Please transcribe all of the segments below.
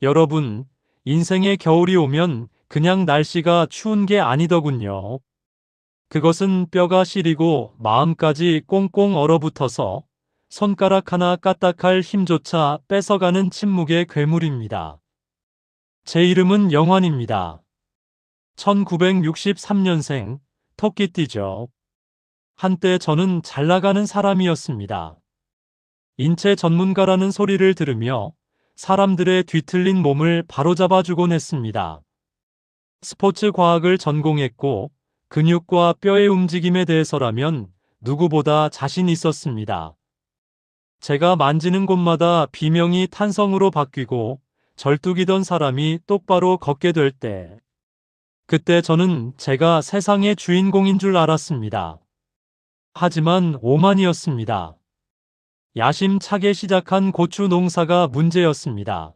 여러분, 인생의 겨울이 오면 그냥 날씨가 추운 게 아니더군요. 그것은 뼈가 시리고 마음까지 꽁꽁 얼어붙어서 손가락 하나 까딱할 힘조차 뺏어가는 침묵의 괴물입니다. 제 이름은 영환입니다. 1963년생, 토끼띠죠. 한때 저는 잘 나가는 사람이었습니다. 인체 전문가라는 소리를 들으며 사람들의 뒤틀린 몸을 바로잡아주곤 했습니다. 스포츠 과학을 전공했고 근육과 뼈의 움직임에 대해서라면 누구보다 자신 있었습니다. 제가 만지는 곳마다 비명이 탄성으로 바뀌고 절뚝이던 사람이 똑바로 걷게 될 때, 그때 저는 제가 세상의 주인공인 줄 알았습니다. 하지만 오만이었습니다. 야심차게 시작한 고추 농사가 문제였습니다.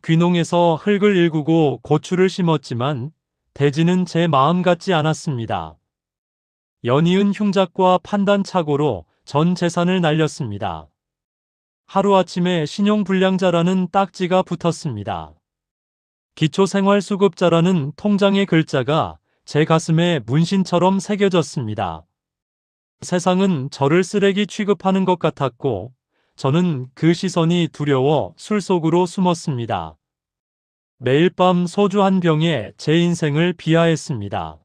귀농에서 흙을 일구고 고추를 심었지만 대지는 제 마음 같지 않았습니다. 연이은 흉작과 판단착오로 전 재산을 날렸습니다. 하루아침에 신용불량자라는 딱지가 붙었습니다. 기초생활수급자라는 통장의 글자가 제 가슴에 문신처럼 새겨졌습니다. 세상은 저를 쓰레기 취급하는 것 같았고 저는 그 시선이 두려워 술속으로 숨었습니다. 매일 밤 소주 한 병에 제 인생을 비하했습니다.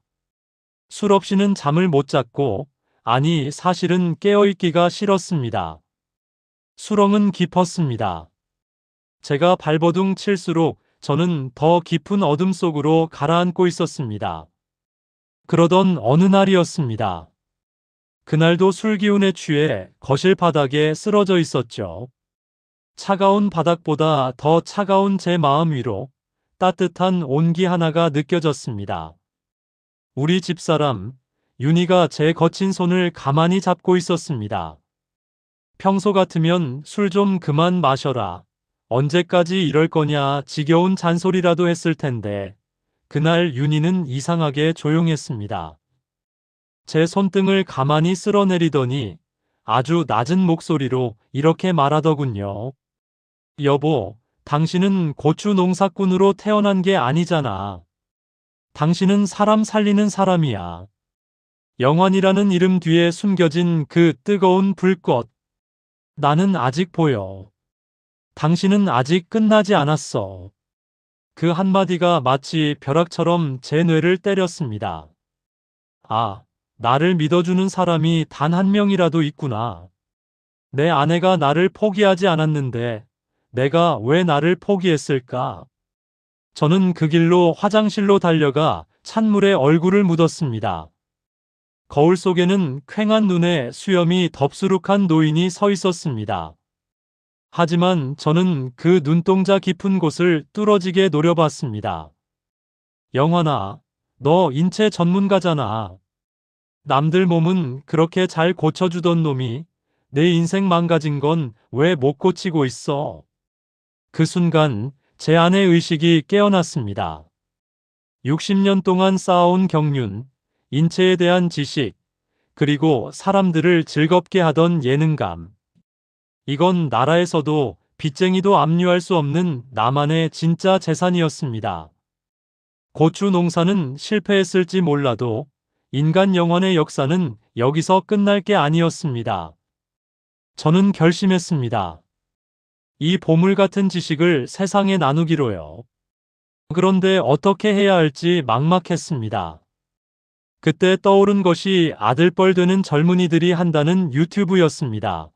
술 없이는 잠을 못 잤고, 아니 사실은 깨어있기가 싫었습니다. 수렁은 깊었습니다. 제가 발버둥 칠수록 저는 더 깊은 어둠 속으로 가라앉고 있었습니다. 그러던 어느 날이었습니다. 그날도 술 기운에 취해 거실 바닥에 쓰러져 있었죠. 차가운 바닥보다 더 차가운 제 마음 위로 따뜻한 온기 하나가 느껴졌습니다. 우리 집사람, 윤희가 제 거친 손을 가만히 잡고 있었습니다. 평소 같으면 술 좀 그만 마셔라. 언제까지 이럴 거냐 지겨운 잔소리라도 했을 텐데, 그날 윤희는 이상하게 조용했습니다. 제 손등을 가만히 쓸어내리더니 아주 낮은 목소리로 이렇게 말하더군요. 여보, 당신은 고추 농사꾼으로 태어난 게 아니잖아. 당신은 사람 살리는 사람이야. 영환이라는 이름 뒤에 숨겨진 그 뜨거운 불꽃. 나는 아직 보여. 당신은 아직 끝나지 않았어. 그 한마디가 마치 벼락처럼 제 뇌를 때렸습니다. 아, 나를 믿어주는 사람이 단 한 명이라도 있구나. 내 아내가 나를 포기하지 않았는데 내가 왜 나를 포기했을까? 저는 그 길로 화장실로 달려가 찬물에 얼굴을 묻었습니다. 거울 속에는 퀭한 눈에 수염이 덥수룩한 노인이 서 있었습니다. 하지만 저는 그 눈동자 깊은 곳을 뚫어지게 노려봤습니다. 영환아, 너 인체 전문가잖아. 남들 몸은 그렇게 잘 고쳐주던 놈이 내 인생 망가진 건 왜 못 고치고 있어? 그 순간 제 안의 의식이 깨어났습니다. 60년 동안 쌓아온 경륜, 인체에 대한 지식, 그리고 사람들을 즐겁게 하던 예능감. 이건 나라에서도 빚쟁이도 압류할 수 없는 나만의 진짜 재산이었습니다. 고추 농사는 실패했을지 몰라도 인간 영혼의 역사는 여기서 끝날 게 아니었습니다. 저는 결심했습니다. 이 보물 같은 지식을 세상에 나누기로요. 그런데 어떻게 해야 할지 막막했습니다. 그때 떠오른 것이 아들뻘 되는 젊은이들이 한다는 유튜브였습니다.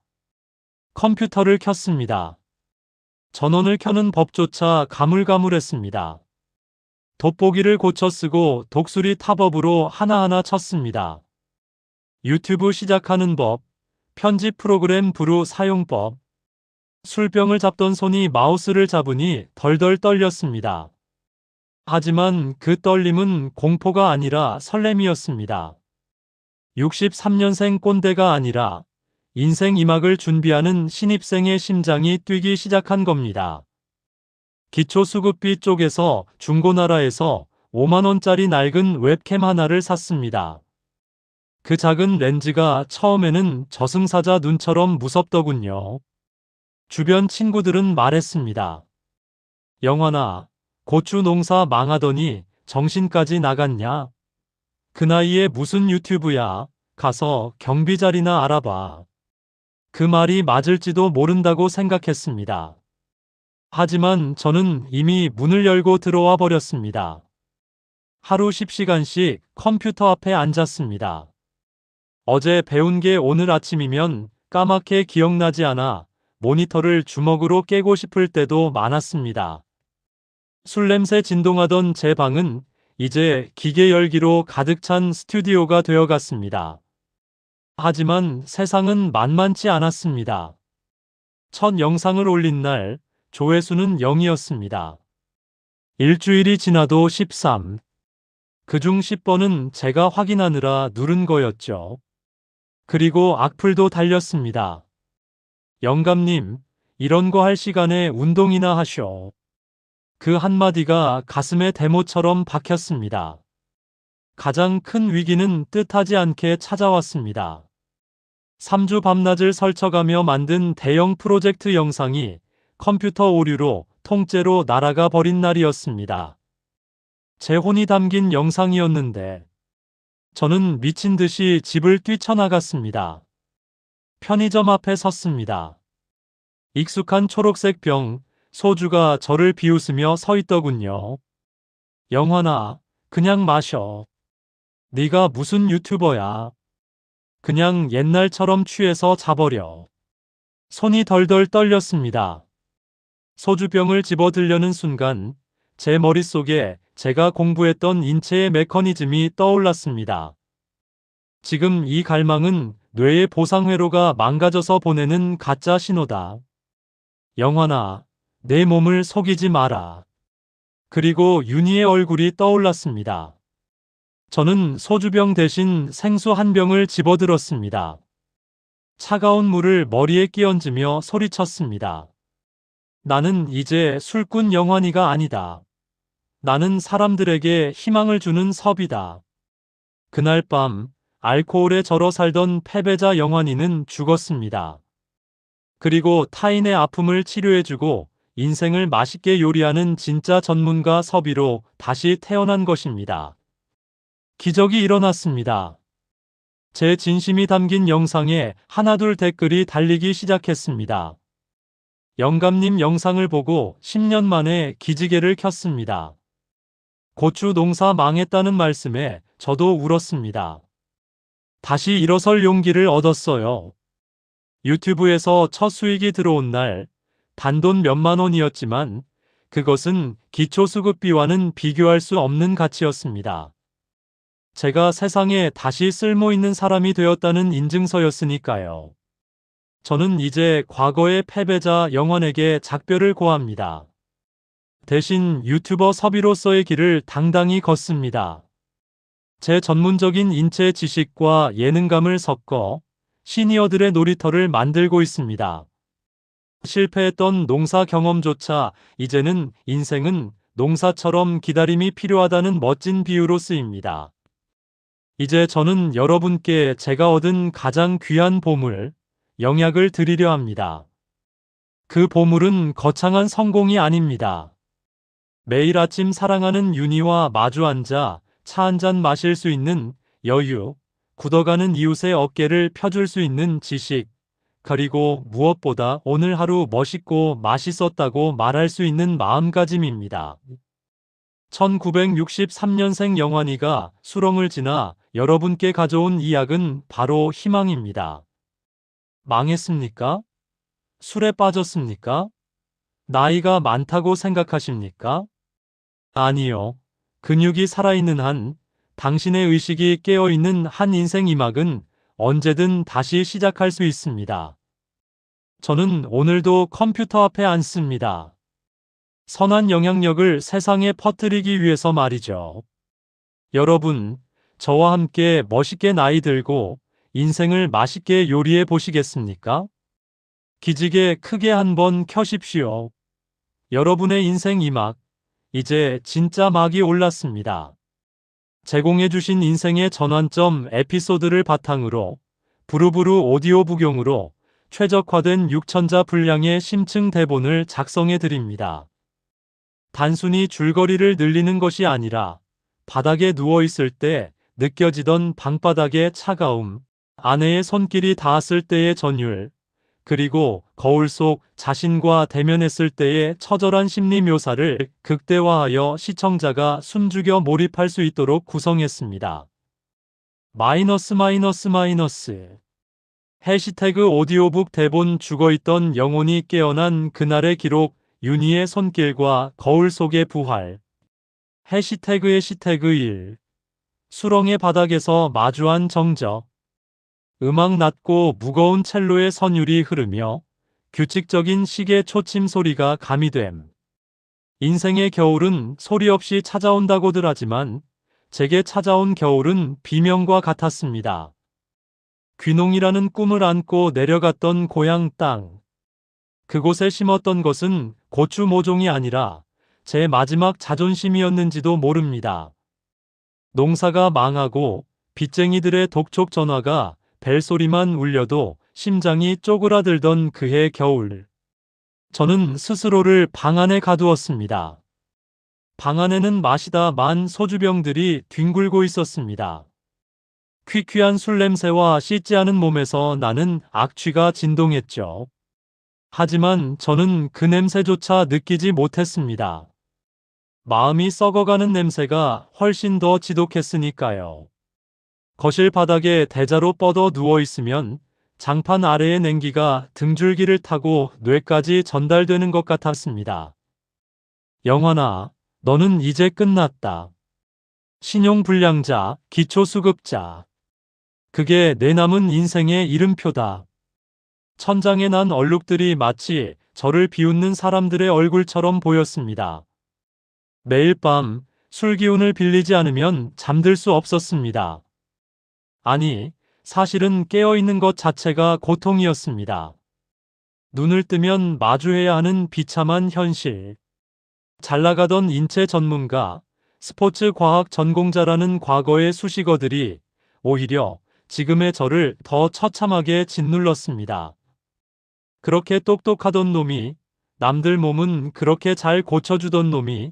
컴퓨터를 켰습니다. 전원을 켜는 법조차 가물가물했습니다. 돋보기를 고쳐 쓰고 독수리 탑업으로 하나하나 쳤습니다. 유튜브 시작하는 법, 편집 프로그램 부루 사용법. 술병을 잡던 손이 마우스를 잡으니 덜덜 떨렸습니다. 하지만 그 떨림은 공포가 아니라 설렘이었습니다. 63년생 꼰대가 아니라 인생 2막을 준비하는 신입생의 심장이 뛰기 시작한 겁니다. 기초수급비 쪽에서 중고나라에서 5만원짜리 낡은 웹캠 하나를 샀습니다. 그 작은 렌즈가 처음에는 저승사자 눈처럼 무섭더군요. 주변 친구들은 말했습니다. 영환아, 고추 농사 망하더니 정신까지 나갔냐? 그 나이에 무슨 유튜브야? 가서 경비 자리나 알아봐. 그 말이 맞을지도 모른다고 생각했습니다. 하지만 저는 이미 문을 열고 들어와 버렸습니다. 하루 10시간씩 컴퓨터 앞에 앉았습니다. 어제 배운 게 오늘 아침이면 까맣게 기억나지 않아 모니터를 주먹으로 깨고 싶을 때도 많았습니다. 술 냄새 진동하던 제 방은 이제 기계 열기로 가득 찬 스튜디오가 되어갔습니다. 하지만 세상은 만만치 않았습니다. 첫 영상을 올린 날 조회수는 0이었습니다. 일주일이 지나도 13. 그중 10번은 제가 확인하느라 누른 거였죠. 그리고 악플도 달렸습니다. 영감님, 이런 거 할 시간에 운동이나 하셔. 그 한마디가 가슴에 대모처럼 박혔습니다. 가장 큰 위기는 뜻하지 않게 찾아왔습니다. 3주 밤낮을 설쳐가며 만든 대형 프로젝트 영상이 컴퓨터 오류로 통째로 날아가 버린 날이었습니다. 제 혼이 담긴 영상이었는데 저는 미친 듯이 집을 뛰쳐나갔습니다. 편의점 앞에 섰습니다. 익숙한 초록색 병, 소주가 저를 비웃으며 서 있더군요. 영환아, 그냥 마셔. 네가 무슨 유튜버야. 그냥 옛날처럼 취해서 자버려. 손이 덜덜 떨렸습니다. 소주병을 집어들려는 순간 제 머릿속에 제가 공부했던 인체의 메커니즘이 떠올랐습니다. 지금 이 갈망은 뇌의 보상회로가 망가져서 보내는 가짜 신호다. 영환아, 내 몸을 속이지 마라. 그리고 윤희의 얼굴이 떠올랐습니다. 저는 소주병 대신 생수 한 병을 집어들었습니다. 차가운 물을 머리에 끼얹으며 소리쳤습니다. 나는 이제 술꾼 영환이가 아니다. 나는 사람들에게 희망을 주는 섭이다. 그날 밤 알코올에 절어 살던 패배자 영환이는 죽었습니다. 그리고 타인의 아픔을 치료해주고 인생을 맛있게 요리하는 진짜 전문가 섭이로 다시 태어난 것입니다. 기적이 일어났습니다. 제 진심이 담긴 영상에 하나둘 댓글이 달리기 시작했습니다. 영감님 영상을 보고 10년 만에 기지개를 켰습니다. 고추 농사 망했다는 말씀에 저도 울었습니다. 다시 일어설 용기를 얻었어요. 유튜브에서 첫 수익이 들어온 날 단돈 몇만 원이었지만 그것은 기초수급비와는 비교할 수 없는 가치였습니다. 제가 세상에 다시 쓸모 있는 사람이 되었다는 인증서였으니까요. 저는 이제 과거의 패배자 영환에게 작별을 고합니다. 대신 유튜버 섭이로서의 길을 당당히 걷습니다. 제 전문적인 인체 지식과 예능감을 섞어 시니어들의 놀이터를 만들고 있습니다. 실패했던 농사 경험조차 이제는 인생은 농사처럼 기다림이 필요하다는 멋진 비유로 쓰입니다. 이제 저는 여러분께 제가 얻은 가장 귀한 보물, 영약을 드리려 합니다. 그 보물은 거창한 성공이 아닙니다. 매일 아침 사랑하는 윤희와 마주 앉아 차 한 잔 마실 수 있는 여유, 굳어가는 이웃의 어깨를 펴줄 수 있는 지식, 그리고 무엇보다 오늘 하루 멋있고 맛있었다고 말할 수 있는 마음가짐입니다. 1963년생 영환이가 수렁을 지나 여러분께 가져온 이 약은 바로 희망입니다. 망했습니까? 술에 빠졌습니까? 나이가 많다고 생각하십니까? 아니요. 근육이 살아있는 한, 당신의 의식이 깨어있는 한 인생 이막은 언제든 다시 시작할 수 있습니다. 저는 오늘도 컴퓨터 앞에 앉습니다. 선한 영향력을 세상에 퍼뜨리기 위해서 말이죠. 여러분, 저와 함께 멋있게 나이 들고 인생을 맛있게 요리해 보시겠습니까? 기지개 크게 한번 켜십시오. 여러분의 인생 이막, 이제 진짜 막이 올랐습니다. 제공해주신 인생의 전환점 에피소드를 바탕으로 부루부루 오디오 부경으로 최적화된 6천자 분량의 심층 대본을 작성해 드립니다. 단순히 줄거리를 늘리는 것이 아니라 바닥에 누워 있을 때 느껴지던 방바닥의 차가움, 아내의 손길이 닿았을 때의 전율, 그리고 거울 속 자신과 대면했을 때의 처절한 심리 묘사를 극대화하여 시청자가 숨죽여 몰입할 수 있도록 구성했습니다. 마이너스 마이너스 마이너스 해시태그 오디오북 대본 죽어있던 영혼이 깨어난 그날의 기록 윤희의 손길과 거울 속의 부활 해시태그 1 수렁의 바닥에서 마주한 정적 음악 낮고 무거운 첼로의 선율이 흐르며 규칙적인 시계 초침 소리가 가미됨. 인생의 겨울은 소리 없이 찾아온다고들 하지만 제게 찾아온 겨울은 비명과 같았습니다. 귀농이라는 꿈을 안고 내려갔던 고향 땅. 그곳에 심었던 것은 고추 모종이 아니라 제 마지막 자존심이었는지도 모릅니다. 농사가 망하고 빚쟁이들의 독촉 전화가 벨소리만 울려도 심장이 쪼그라들던 그해 겨울. 저는 스스로를 방 안에 가두었습니다. 방 안에는 마시다 만 소주병들이 뒹굴고 있었습니다. 퀴퀴한 술 냄새와 씻지 않은 몸에서 나는 악취가 진동했죠. 하지만 저는 그 냄새조차 느끼지 못했습니다. 마음이 썩어가는 냄새가 훨씬 더 지독했으니까요. 거실 바닥에 대자로 뻗어 누워 있으면 장판 아래의 냉기가 등줄기를 타고 뇌까지 전달되는 것 같았습니다. 영환아, 너는 이제 끝났다. 신용불량자, 기초수급자. 그게 내 남은 인생의 이름표다. 천장에 난 얼룩들이 마치 저를 비웃는 사람들의 얼굴처럼 보였습니다. 매일 밤 술 기운을 빌리지 않으면 잠들 수 없었습니다. 아니, 사실은 깨어있는 것 자체가 고통이었습니다. 눈을 뜨면 마주해야 하는 비참한 현실. 잘 나가던 인체 전문가, 스포츠 과학 전공자라는 과거의 수식어들이 오히려 지금의 저를 더 처참하게 짓눌렀습니다. 그렇게 똑똑하던 놈이, 남들 몸은 그렇게 잘 고쳐주던 놈이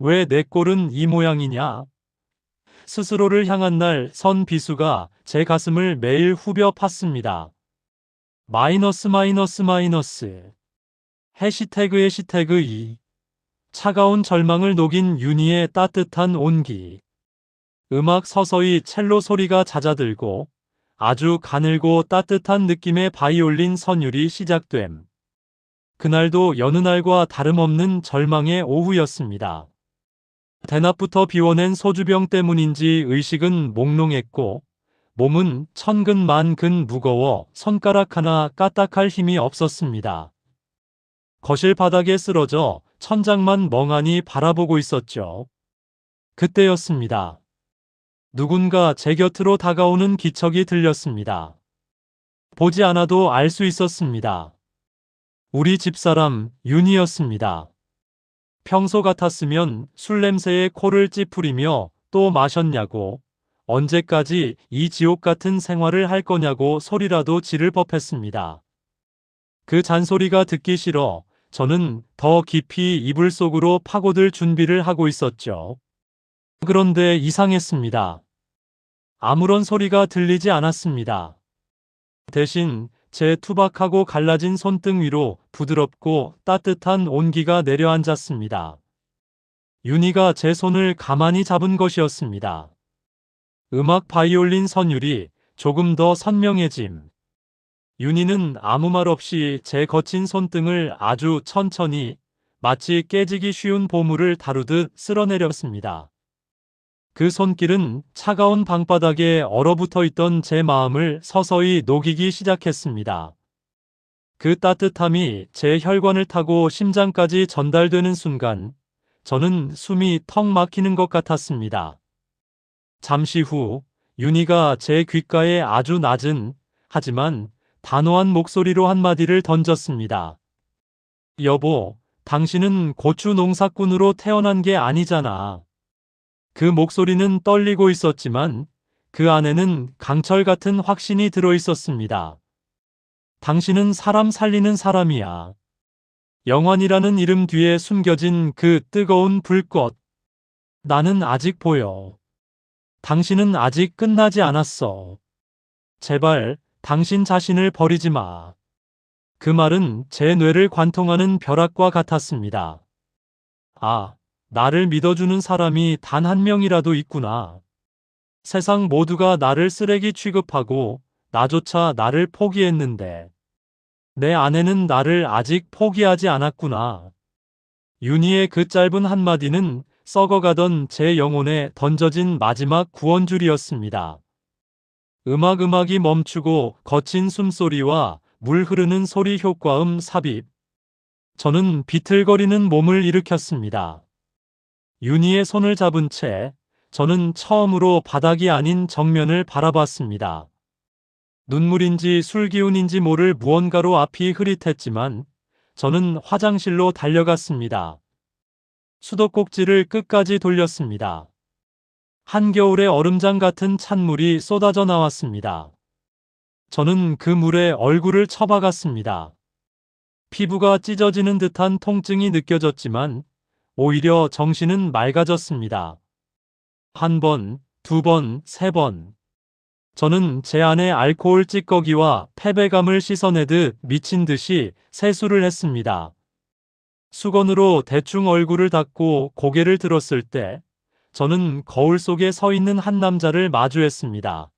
왜 내 꼴은 이 모양이냐? 스스로를 향한 날 선 비수가 제 가슴을 매일 후벼 팠습니다. 마이너스 마이너스 마이너스 해시태그 2 차가운 절망을 녹인 윤희의 따뜻한 온기. 음악 서서히 첼로 소리가 잦아들고 아주 가늘고 따뜻한 느낌의 바이올린 선율이 시작됨. 그날도 여느 날과 다름없는 절망의 오후였습니다. 대낮부터 비워낸 소주병 때문인지 의식은 몽롱했고 몸은 천근만근 무거워 손가락 하나 까딱할 힘이 없었습니다. 거실 바닥에 쓰러져 천장만 멍하니 바라보고 있었죠. 그때였습니다. 누군가 제 곁으로 다가오는 기척이 들렸습니다. 보지 않아도 알 수 있었습니다. 우리 집사람 윤희였습니다. 평소 같았으면 술 냄새에 코를 찌푸리며 또 마셨냐고, 언제까지 이 지옥 같은 생활을 할 거냐고 소리라도 지를 법했습니다. 그 잔소리가 듣기 싫어 저는 더 깊이 이불 속으로 파고들 준비를 하고 있었죠. 그런데 이상했습니다. 아무런 소리가 들리지 않았습니다. 대신 제 투박하고 갈라진 손등 위로 부드럽고 따뜻한 온기가 내려앉았습니다. 윤희가 제 손을 가만히 잡은 것이었습니다. 음악 바이올린 선율이 조금 더 선명해짐. 윤희는 아무 말 없이 제 거친 손등을 아주 천천히 마치 깨지기 쉬운 보물을 다루듯 쓸어내렸습니다. 그 손길은 차가운 방바닥에 얼어붙어 있던 제 마음을 서서히 녹이기 시작했습니다. 그 따뜻함이 제 혈관을 타고 심장까지 전달되는 순간 저는 숨이 턱 막히는 것 같았습니다. 잠시 후 윤희가 제 귓가에 아주 낮은 하지만 단호한 목소리로 한마디를 던졌습니다. 여보, 당신은 고추 농사꾼으로 태어난 게 아니잖아. 그 목소리는 떨리고 있었지만 그 안에는 강철 같은 확신이 들어 있었습니다. 당신은 사람 살리는 사람이야. 영환이라는 이름 뒤에 숨겨진 그 뜨거운 불꽃. 나는 아직 보여. 당신은 아직 끝나지 않았어. 제발, 당신 자신을 버리지 마. 그 말은 제 뇌를 관통하는 벼락과 같았습니다. 아, 나를 믿어주는 사람이 단 한 명이라도 있구나. 세상 모두가 나를 쓰레기 취급하고 나조차 나를 포기했는데 내 아내는 나를 아직 포기하지 않았구나. 윤희의 그 짧은 한마디는 썩어가던 제 영혼에 던져진 마지막 구원줄이었습니다. 음악이 멈추고 거친 숨소리와 물 흐르는 소리 효과음 삽입. 저는 비틀거리는 몸을 일으켰습니다. 윤희의 손을 잡은 채 저는 처음으로 바닥이 아닌 정면을 바라봤습니다. 눈물인지 술기운인지 모를 무언가로 앞이 흐릿했지만 저는 화장실로 달려갔습니다. 수도꼭지를 끝까지 돌렸습니다. 한겨울의 얼음장 같은 찬물이 쏟아져 나왔습니다. 저는 그 물에 얼굴을 쳐박았습니다. 피부가 찢어지는 듯한 통증이 느껴졌지만 오히려 정신은 맑아졌습니다. 한 번, 두 번, 세 번. 저는 제 안의 알코올 찌꺼기와 패배감을 씻어내듯 미친 듯이 세수를 했습니다. 수건으로 대충 얼굴을 닦고 고개를 들었을 때 저는 거울 속에 서 있는 한 남자를 마주했습니다.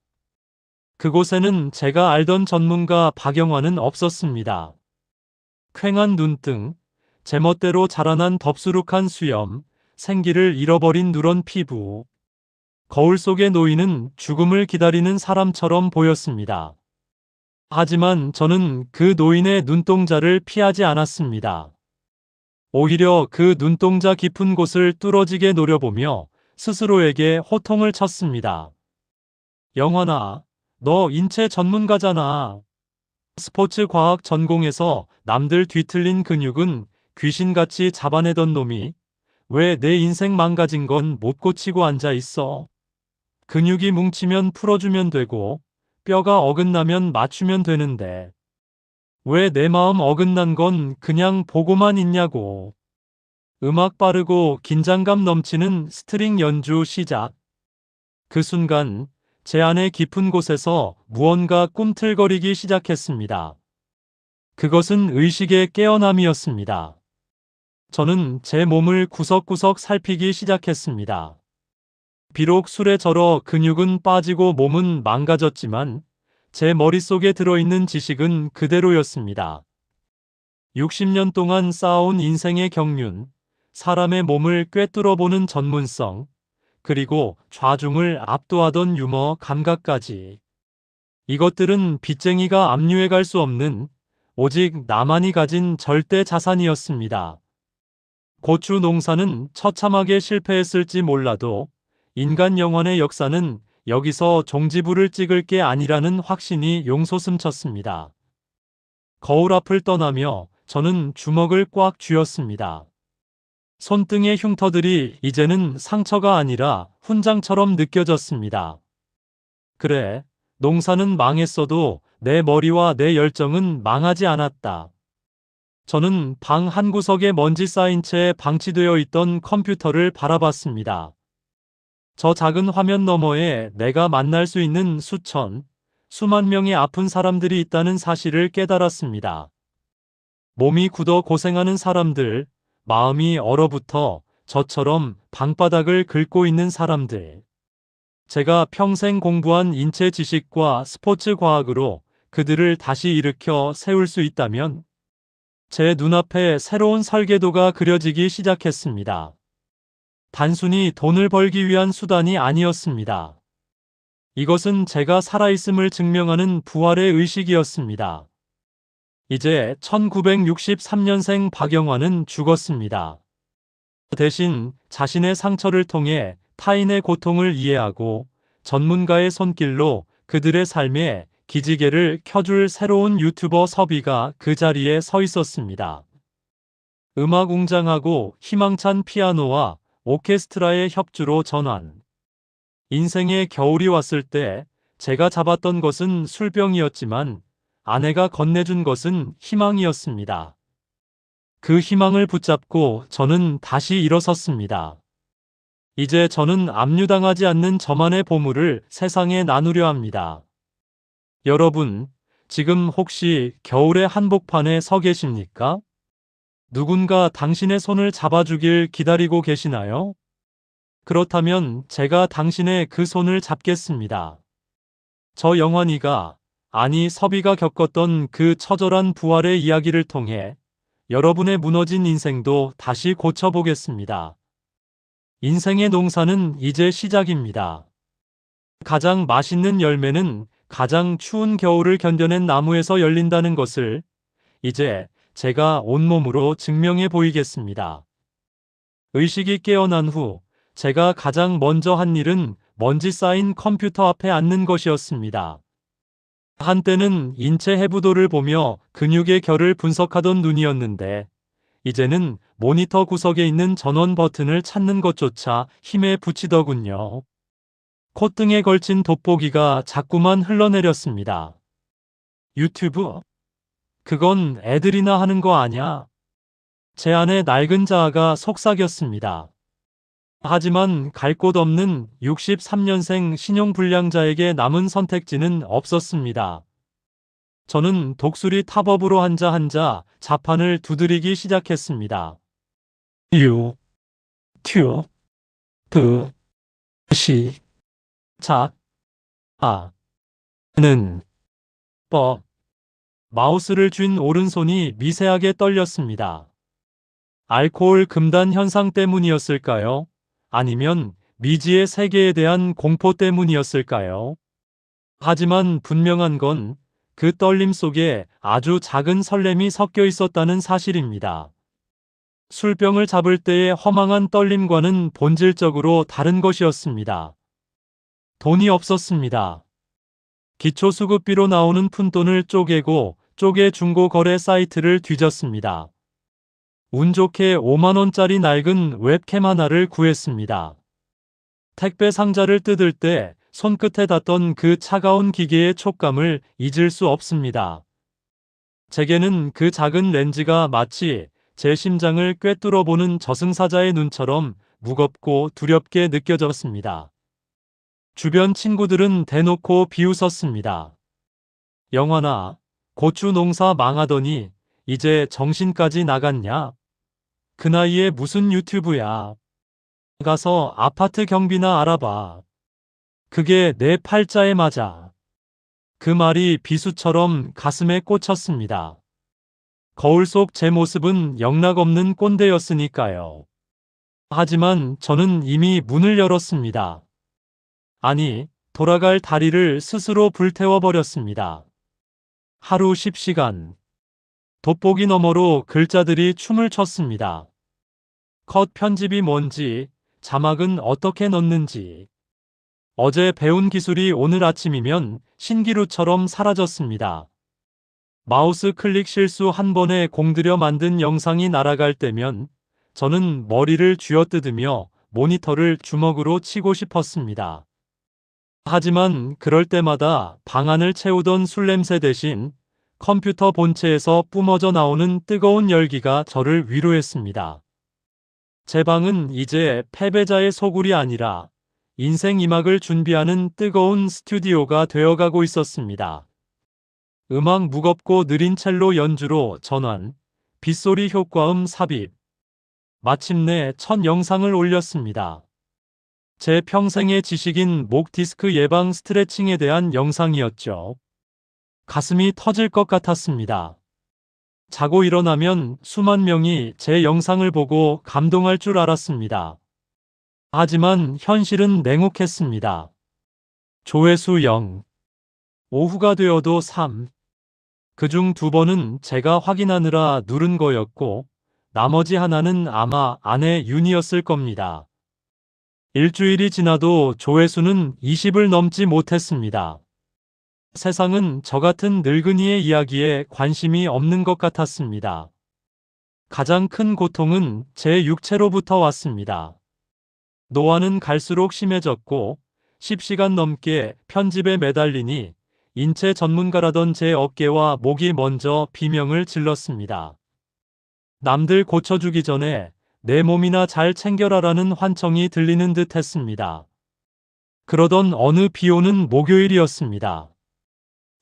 그곳에는 제가 알던 전문가 박영환은 없었습니다. 퀭한 눈등, 제멋대로 자라난 덥수룩한 수염, 생기를 잃어버린 누런 피부. 거울 속에 놓이는 죽음을 기다리는 사람처럼 보였습니다. 하지만 저는 그 노인의 눈동자를 피하지 않았습니다. 오히려 그 눈동자 깊은 곳을 뚫어지게 노려보며 스스로에게 호통을 쳤습니다. 영환아, 너 인체 전문가잖아. 스포츠 과학 전공에서 남들 뒤틀린 근육은 귀신같이 잡아내던 놈이 왜 내 인생 망가진 건 못 고치고 앉아 있어? 근육이 뭉치면 풀어주면 되고 뼈가 어긋나면 맞추면 되는데 왜 내 마음 어긋난 건 그냥 보고만 있냐고. 음악 빠르고 긴장감 넘치는 스트링 연주 시작. 그 순간 제 안의 깊은 곳에서 무언가 꿈틀거리기 시작했습니다. 그것은 의식의 깨어남이었습니다. 저는 제 몸을 구석구석 살피기 시작했습니다. 비록 술에 절어 근육은 빠지고 몸은 망가졌지만 제 머릿속에 들어있는 지식은 그대로였습니다. 60년 동안 쌓아온 인생의 경륜, 사람의 몸을 꿰뚫어보는 전문성, 그리고 좌중을 압도하던 유머 감각까지. 이것들은 빚쟁이가 압류해갈 수 없는 오직 나만이 가진 절대 자산이었습니다. 고추 농사는 처참하게 실패했을지 몰라도 인간 영혼의 역사는 여기서 종지부를 찍을 게 아니라는 확신이 용솟음쳤습니다. 거울 앞을 떠나며 저는 주먹을 꽉 쥐었습니다. 손등의 흉터들이 이제는 상처가 아니라 훈장처럼 느껴졌습니다. 그래, 농사는 망했어도 내 머리와 내 열정은 망하지 않았다. 저는 방 한구석에 먼지 쌓인 채 방치되어 있던 컴퓨터를 바라봤습니다. 저 작은 화면 너머에 내가 만날 수 있는 수만 명의 아픈 사람들이 있다는 사실을 깨달았습니다. 몸이 굳어 고생하는 사람들, 마음이 얼어붙어 저처럼 방바닥을 긁고 있는 사람들. 제가 평생 공부한 인체 지식과 스포츠 과학으로 그들을 다시 일으켜 세울 수 있다면 제 눈앞에 새로운 설계도가 그려지기 시작했습니다. 단순히 돈을 벌기 위한 수단이 아니었습니다. 이것은 제가 살아있음을 증명하는 부활의 의식이었습니다. 이제 1963년생 박영환은 죽었습니다. 대신 자신의 상처를 통해 타인의 고통을 이해하고 전문가의 손길로 그들의 삶에 기지개를 켜줄 새로운 유튜버 섭이가 그 자리에 서 있었습니다. 음악 웅장하고 희망찬 피아노와 오케스트라의 협주로 전환. 인생의 겨울이 왔을 때 제가 잡았던 것은 술병이었지만 아내가 건네준 것은 희망이었습니다. 그 희망을 붙잡고 저는 다시 일어섰습니다. 이제 저는 압류당하지 않는 저만의 보물을 세상에 나누려 합니다. 여러분, 지금 혹시 겨울의 한복판에 서 계십니까? 누군가 당신의 손을 잡아주길 기다리고 계시나요? 그렇다면 제가 당신의 그 손을 잡겠습니다. 저 영환이가, 아니 섭이가 겪었던 그 처절한 부활의 이야기를 통해 여러분의 무너진 인생도 다시 고쳐보겠습니다. 인생의 농사는 이제 시작입니다. 가장 맛있는 열매는 가장 추운 겨울을 견뎌낸 나무에서 열린다는 것을 이제 제가 온몸으로 증명해 보이겠습니다. 의식이 깨어난 후 제가 가장 먼저 한 일은 먼지 쌓인 컴퓨터 앞에 앉는 것이었습니다. 한때는 인체 해부도를 보며 근육의 결을 분석하던 눈이었는데 이제는 모니터 구석에 있는 전원 버튼을 찾는 것조차 힘에 부치더군요. 콧등에 걸친 돋보기가 자꾸만 흘러내렸습니다. 유튜브? 그건 애들이나 하는 거 아냐? 제 안의 낡은 자아가 속삭였습니다. 하지만 갈 곳 없는 63년생 신용불량자에게 남은 선택지는 없었습니다. 저는 독수리 탑업으로 한자 자판을 두드리기 시작했습니다. 유, 튜, 드, 시, 자, 아, 는, 뻐. 마우스를 쥔 오른손이 미세하게 떨렸습니다. 알코올 금단 현상 때문이었을까요? 아니면 미지의 세계에 대한 공포 때문이었을까요? 하지만 분명한 건 그 떨림 속에 아주 작은 설렘이 섞여 있었다는 사실입니다. 술병을 잡을 때의 허망한 떨림과는 본질적으로 다른 것이었습니다. 돈이 없었습니다. 기초수급비로 나오는 푼돈을 쪼개고 쪼개 중고거래 사이트를 뒤졌습니다. 운 좋게 5만원짜리 낡은 웹캠 하나를 구했습니다. 택배 상자를 뜯을 때 손끝에 닿던 그 차가운 기계의 촉감을 잊을 수 없습니다. 제게는 그 작은 렌즈가 마치 제 심장을 꿰뚫어 보는 저승사자의 눈처럼 무겁고 두렵게 느껴졌습니다. 주변 친구들은 대놓고 비웃었습니다. 영환아, 고추 농사 망하더니 이제 정신까지 나갔냐? 그 나이에 무슨 유튜브야? 가서 아파트 경비나 알아봐. 그게 내 팔자에 맞아. 그 말이 비수처럼 가슴에 꽂혔습니다. 거울 속 제 모습은 영락없는 꼰대였으니까요. 하지만 저는 이미 문을 열었습니다. 아니, 돌아갈 다리를 스스로 불태워버렸습니다. 하루 10시간. 돋보기 너머로 글자들이 춤을 췄습니다. 컷 편집이 뭔지, 자막은 어떻게 넣는지. 어제 배운 기술이 오늘 아침이면 신기루처럼 사라졌습니다. 마우스 클릭 실수 한 번에 공들여 만든 영상이 날아갈 때면 저는 머리를 쥐어뜯으며 모니터를 주먹으로 치고 싶었습니다. 하지만 그럴 때마다 방안을 채우던 술 냄새 대신 컴퓨터 본체에서 뿜어져 나오는 뜨거운 열기가 저를 위로했습니다. 제 방은 이제 패배자의 소굴이 아니라 인생 2막을 준비하는 뜨거운 스튜디오가 되어가고 있었습니다. 음악 무겁고 느린 첼로 연주로 전환, 빗소리 효과음 삽입. 마침내 첫 영상을 올렸습니다. 제 평생의 지식인 목 디스크 예방 스트레칭에 대한 영상이었죠. 가슴이 터질 것 같았습니다. 자고 일어나면 수만 명이 제 영상을 보고 감동할 줄 알았습니다. 하지만 현실은 냉혹했습니다. 조회수 0. 오후가 되어도 3. 그중 2번은 제가 확인하느라 누른 거였고 나머지 하나는 아마 아내 윤이었을 겁니다. 일주일이 지나도 조회수는 20을 넘지 못했습니다. 세상은 저 같은 늙은이의 이야기에 관심이 없는 것 같았습니다. 가장 큰 고통은 제 육체로부터 왔습니다. 노화는 갈수록 심해졌고 10시간 넘게 편집에 매달리니 인체 전문가라던 제 어깨와 목이 먼저 비명을 질렀습니다. 남들 고쳐주기 전에 내 몸이나 잘 챙겨라라는 환청이 들리는 듯 했습니다. 그러던 어느 비 오는 목요일이었습니다.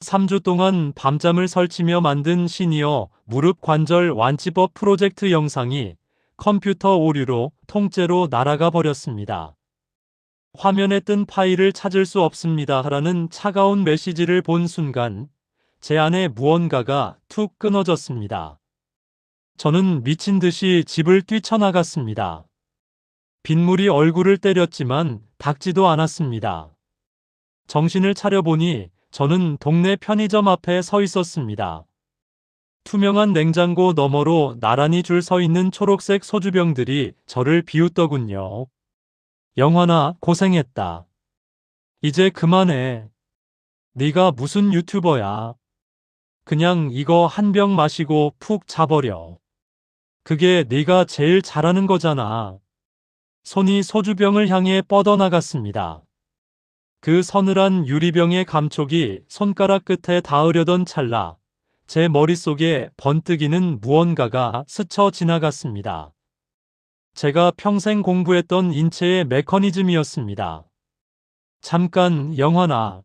3주 동안 밤잠을 설치며 만든 시니어 무릎 관절 완치법 프로젝트 영상이 컴퓨터 오류로 통째로 날아가 버렸습니다. 화면에 뜬 파일을 찾을 수 없습니다라는 차가운 메시지를 본 순간 제 안에 무언가가 툭 끊어졌습니다. 저는 미친 듯이 집을 뛰쳐나갔습니다. 빗물이 얼굴을 때렸지만 닦지도 않았습니다. 정신을 차려보니 저는 동네 편의점 앞에 서 있었습니다. 투명한 냉장고 너머로 나란히 줄 서 있는 초록색 소주병들이 저를 비웃더군요. 영환아, 고생했다. 이제 그만해. 네가 무슨 유튜버야. 그냥 이거 한 병 마시고 푹 자버려. 그게 네가 제일 잘하는 거잖아. 손이 소주병을 향해 뻗어나갔습니다. 그 서늘한 유리병의 감촉이 손가락 끝에 닿으려던 찰나 제 머릿속에 번뜩이는 무언가가 스쳐 지나갔습니다. 제가 평생 공부했던 인체의 메커니즘이었습니다. 잠깐, 영환아.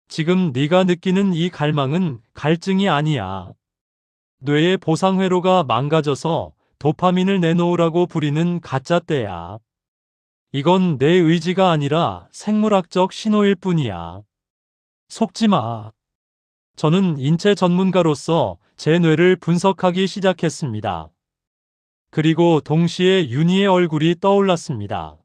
지금 네가 느끼는 이 갈망은 갈증이 아니야. 뇌의 보상회로가 망가져서 도파민을 내놓으라고 부리는 가짜떼야. 이건 내 의지가 아니라 생물학적 신호일 뿐이야. 속지 마. 저는 인체 전문가로서 제 뇌를 분석하기 시작했습니다. 그리고 동시에 윤희의 얼굴이 떠올랐습니다.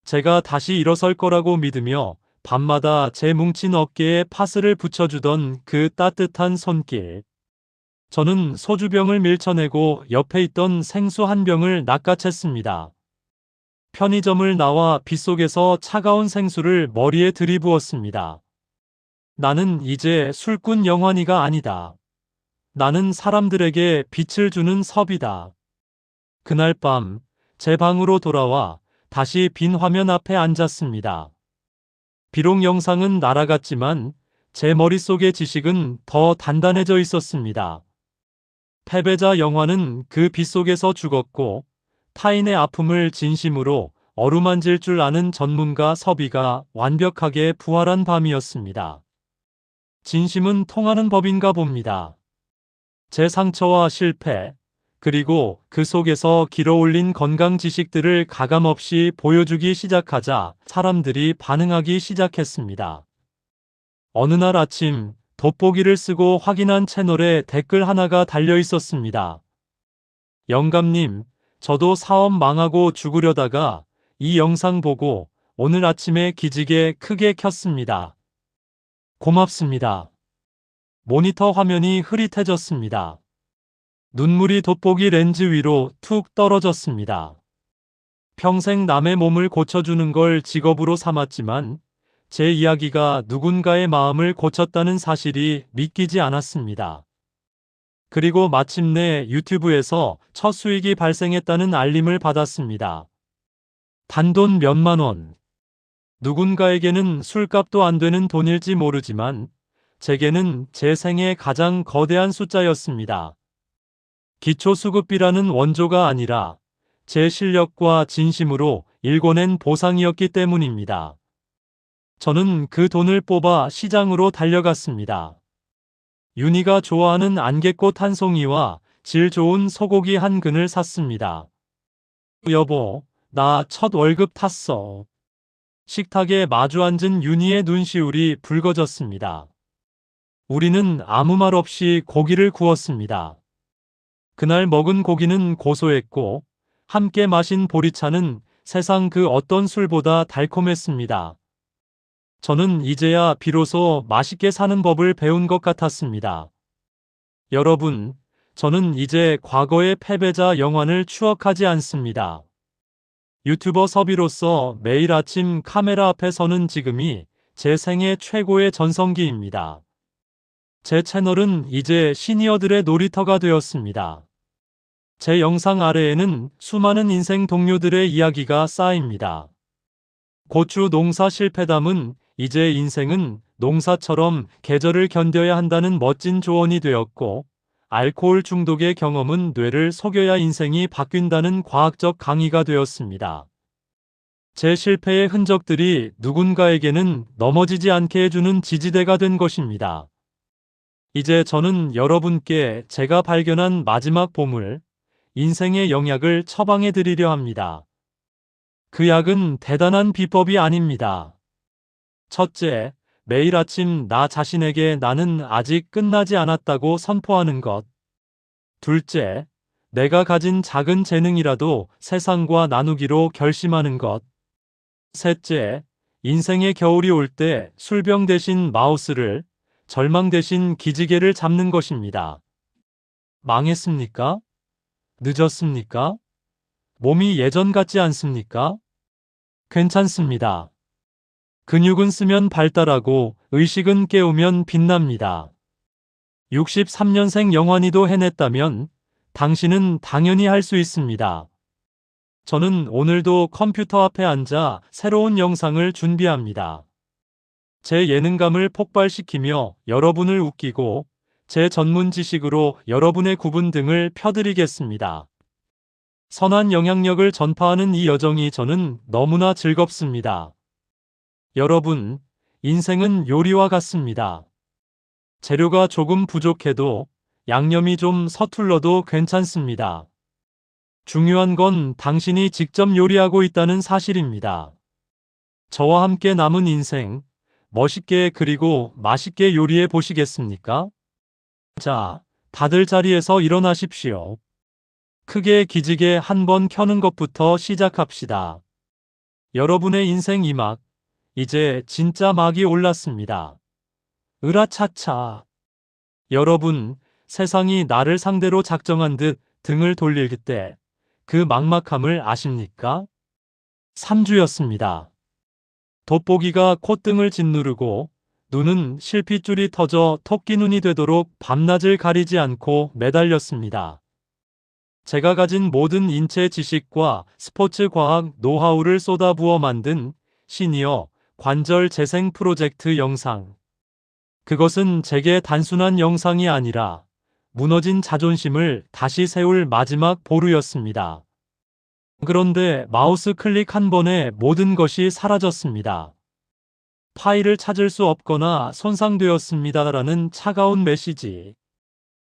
제가 다시 일어설 거라고 믿으며 밤마다 제 뭉친 어깨에 파스를 붙여주던 그 따뜻한 손길. 저는 소주병을 밀쳐내고 옆에 있던 생수 한 병을 낚아챘습니다. 편의점을 나와 빗속에서 차가운 생수를 머리에 들이부었습니다. 나는 이제 술꾼 영환이가 아니다. 나는 사람들에게 빛을 주는 섭이다. 그날 밤, 제 방으로 돌아와 다시 빈 화면 앞에 앉았습니다. 비록 영상은 날아갔지만 제 머릿속의 지식은 더 단단해져 있었습니다. 패배자 영환은 그 빗속에서 죽었고 타인의 아픔을 진심으로 어루만질 줄 아는 전문가 섭이가 완벽하게 부활한 밤이었습니다. 진심은 통하는 법인가 봅니다. 제 상처와 실패, 그리고 그 속에서 길어올린 건강 지식들을 가감없이 보여주기 시작하자 사람들이 반응하기 시작했습니다. 어느 날 아침 돋보기를 쓰고 확인한 채널에 댓글 하나가 달려 있었습니다. 영감님, 저도 사업 망하고 죽으려다가 이 영상 보고 오늘 아침에 기지개 크게 켰습니다. 고맙습니다. 모니터 화면이 흐릿해졌습니다. 눈물이 돋보기 렌즈 위로 툭 떨어졌습니다. 평생 남의 몸을 고쳐주는 걸 직업으로 삼았지만 제 이야기가 누군가의 마음을 고쳤다는 사실이 믿기지 않았습니다. 그리고 마침내 유튜브에서 첫 수익이 발생했다는 알림을 받았습니다. 단돈 몇만 원. 누군가에게는 술값도 안 되는 돈일지 모르지만 제게는 제 생애 가장 거대한 숫자였습니다. 기초수급비라는 원조가 아니라 제 실력과 진심으로 일궈낸 보상이었기 때문입니다. 저는 그 돈을 뽑아 시장으로 달려갔습니다. 윤희가 좋아하는 안개꽃 한 송이와 질 좋은 소고기 한 근을 샀습니다. 여보, 나 첫 월급 탔어. 식탁에 마주 앉은 윤희의 눈시울이 붉어졌습니다. 우리는 아무 말 없이 고기를 구웠습니다. 그날 먹은 고기는 고소했고 함께 마신 보리차는 세상 그 어떤 술보다 달콤했습니다. 저는 이제야 비로소 맛있게 사는 법을 배운 것 같았습니다. 여러분, 저는 이제 과거의 패배자 영환을 추억하지 않습니다. 유튜버 섭이로서 매일 아침 카메라 앞에 서는 지금이 제 생애 최고의 전성기입니다. 제 채널은 이제 시니어들의 놀이터가 되었습니다. 제 영상 아래에는 수많은 인생 동료들의 이야기가 쌓입니다. 고추 농사 실패담은 이제 인생은 농사처럼 계절을 견뎌야 한다는 멋진 조언이 되었고 알코올 중독의 경험은 뇌를 속여야 인생이 바뀐다는 과학적 강의가 되었습니다. 제 실패의 흔적들이 누군가에게는 넘어지지 않게 해주는 지지대가 된 것입니다. 이제 저는 여러분께 제가 발견한 마지막 보물, 인생의 영약을 처방해 드리려 합니다. 그 약은 대단한 비법이 아닙니다. 첫째, 매일 아침 나 자신에게 나는 아직 끝나지 않았다고 선포하는 것. 둘째, 내가 가진 작은 재능이라도 세상과 나누기로 결심하는 것. 셋째, 인생의 겨울이 올 때 술병 대신 마우스를, 절망 대신 기지개를 잡는 것입니다. 망했습니까? 늦었습니까? 몸이 예전 같지 않습니까? 괜찮습니다. 근육은 쓰면 발달하고 의식은 깨우면 빛납니다. 63년생 영환이도 해냈다면 당신은 당연히 할 수 있습니다. 저는 오늘도 컴퓨터 앞에 앉아 새로운 영상을 준비합니다. 제 예능감을 폭발시키며 여러분을 웃기고 제 전문 지식으로 여러분의 구분 등을 펴드리겠습니다. 선한 영향력을 전파하는 이 여정이 저는 너무나 즐겁습니다. 여러분, 인생은 요리와 같습니다. 재료가 조금 부족해도 양념이 좀 서툴러도 괜찮습니다. 중요한 건 당신이 직접 요리하고 있다는 사실입니다. 저와 함께 남은 인생, 멋있게 그리고 맛있게 요리해 보시겠습니까? 자, 다들 자리에서 일어나십시오. 크게 기지개 한번 켜는 것부터 시작합시다. 여러분의 인생 2막, 이제 진짜 막이 올랐습니다. 으라차차. 여러분, 세상이 나를 상대로 작정한 듯 등을 돌릴 때 그 막막함을 아십니까? 3주였습니다. 돋보기가 콧등을 짓누르고 눈은 실핏줄이 터져 토끼 눈이 되도록 밤낮을 가리지 않고 매달렸습니다. 제가 가진 모든 인체 지식과 스포츠 과학 노하우를 쏟아부어 만든 시니어 관절 재생 프로젝트 영상. 그것은 제게 단순한 영상이 아니라 무너진 자존심을 다시 세울 마지막 보루였습니다. 그런데 마우스 클릭 한 번에 모든 것이 사라졌습니다. 파일을 찾을 수 없거나 손상되었습니다라는 차가운 메시지.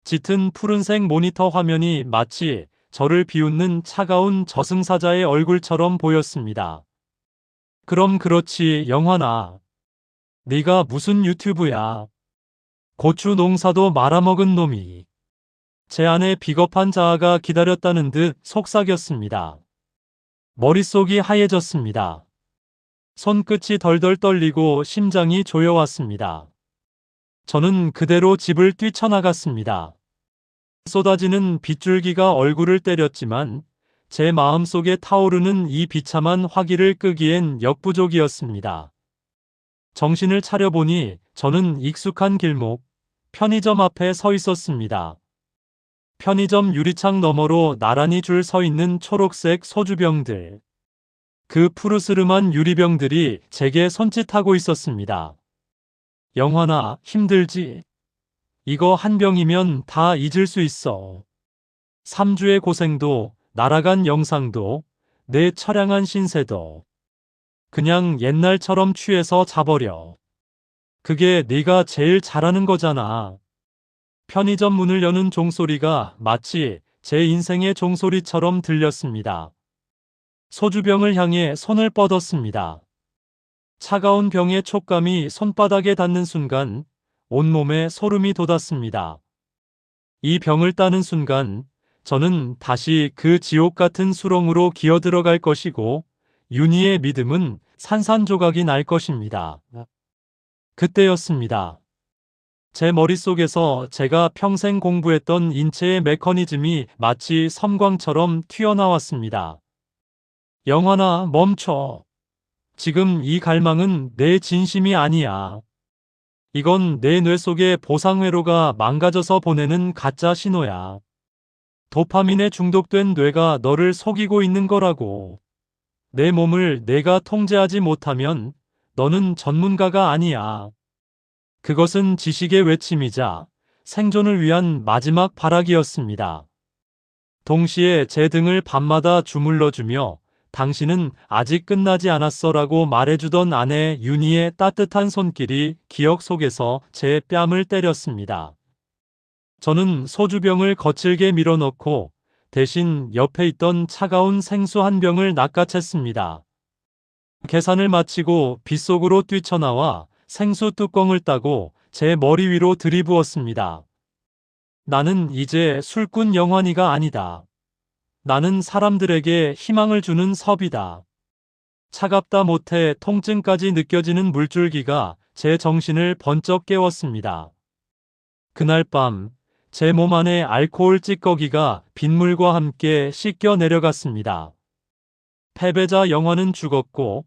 짙은 푸른색 모니터 화면이 마치 저를 비웃는 차가운 저승사자의 얼굴처럼 보였습니다. 그럼 그렇지, 영환아. 네가 무슨 유튜브야. 고추 농사도 말아먹은 놈이. 제 안에 비겁한 자아가 기다렸다는 듯 속삭였습니다. 머릿속이 하얘졌습니다. 손끝이 덜덜 떨리고 심장이 조여왔습니다. 저는 그대로 집을 뛰쳐나갔습니다. 쏟아지는 빗줄기가 얼굴을 때렸지만 제 마음속에 타오르는 이 비참한 화기를 끄기엔 역부족이었습니다. 정신을 차려보니 저는 익숙한 길목, 편의점 앞에 서 있었습니다. 편의점 유리창 너머로 나란히 줄 서 있는 초록색 소주병들. 그 푸르스름한 유리병들이 제게 손짓하고 있었습니다. 영환아, 힘들지? 이거 한 병이면 다 잊을 수 있어. 3주의 고생도, 날아간 영상도, 내 처량한 신세도. 그냥 옛날처럼 취해서 자버려. 그게 네가 제일 잘하는 거잖아. 편의점 문을 여는 종소리가 마치 제 인생의 종소리처럼 들렸습니다. 소주병을 향해 손을 뻗었습니다. 차가운 병의 촉감이 손바닥에 닿는 순간 온몸에 소름이 돋았습니다. 이 병을 따는 순간 저는 다시 그 지옥 같은 수렁으로 기어들어갈 것이고 윤희의 믿음은 산산조각이 날 것입니다. 그때였습니다. 제 머릿속에서 제가 평생 공부했던 인체의 메커니즘이 마치 섬광처럼 튀어나왔습니다. 영환아, 멈춰. 지금 이 갈망은 내 진심이 아니야. 이건 내 뇌 속의 보상회로가 망가져서 보내는 가짜 신호야. 도파민에 중독된 뇌가 너를 속이고 있는 거라고. 내 몸을 내가 통제하지 못하면 너는 전문가가 아니야. 그것은 지식의 외침이자 생존을 위한 마지막 발악이었습니다. 동시에 제 등을 밤마다 주물러주며 당신은 아직 끝나지 않았어라고 말해주던 아내 윤희의 따뜻한 손길이 기억 속에서 제 뺨을 때렸습니다. 저는 소주병을 거칠게 밀어넣고 대신 옆에 있던 차가운 생수 한 병을 낚아챘습니다. 계산을 마치고 빗속으로 뛰쳐나와 생수 뚜껑을 따고 제 머리 위로 들이부었습니다. 나는 이제 술꾼 영환이가 아니다. 나는 사람들에게 희망을 주는 섭이다. 차갑다 못해 통증까지 느껴지는 물줄기가 제 정신을 번쩍 깨웠습니다. 그날 밤, 제 몸 안에 알코올 찌꺼기가 빗물과 함께 씻겨 내려갔습니다. 패배자 영환은 죽었고